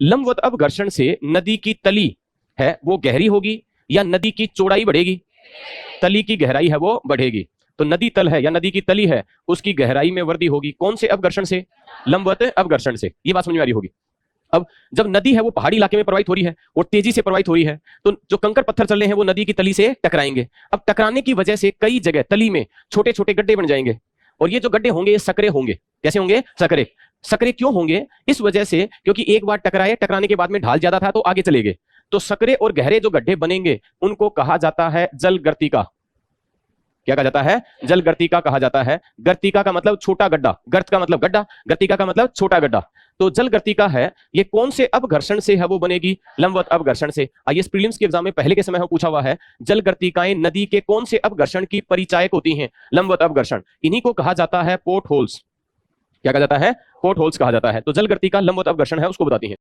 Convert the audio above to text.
लंबवत अपघर्षण से नदी की तली है वो गहरी होगी या नदी की चौड़ाई बढ़ेगी? तली की गहराई है वो बढ़ेगी। तो नदी तल है या नदी की तली है उसकी गहराई में वृद्धि होगी। कौन से अपघर्षण से? लंबवत अपघर्षण से। ये बात समझ में आ रही होगी। अब जब नदी है वो पहाड़ी इलाके में प्रवाहित हो रही है और तेजी से प्रवाहित हो रही है तो जो कंकर पत्थर चल रहे हैं वो नदी की तली से टकराएंगे। अब टकराने की वजह से कई जगह तली में छोटे छोटे गड्ढे बन जाएंगे और ये जो गड्ढे होंगे ये सकरे होंगे। कैसे होंगे? सकरे। सकरे क्यों होंगे? इस वजह से क्योंकि एक बार टकराए, टकराने के बाद में ढाल ज्यादा था तो आगे चले गए। तो सकरे और गहरे जो गड्ढे बनेंगे उनको कहा जाता है जल गर्तिका। क्या कहा जाता है? जल गर्तिका कहा जाता है। गर्तिका का मतलब छोटा गड्ढा, गर्त का मतलब गड्ढा, गर्तिका का मतलब छोटा गड्ढा। तो जल गर्तिका है ये कौन से अपघर्षण से है वो बनेगी? लंबवत अपघर्षण से। आईएएस प्रीलिम्स के एग्जाम में पहले के समय में पूछा हुआ है जल गर्तिकाएं नदी के कौन से अपघर्षण की परिचायक होती हैं? लंबवत अपघर्षण। इन्हीं को कहा जाता है पोर्ट होल्स। क्या कहा जाता है? पोर्ट होल्स कहा जाता है। तो जल गर्तिका लंबवत अपघर्षण है उसको बताती है।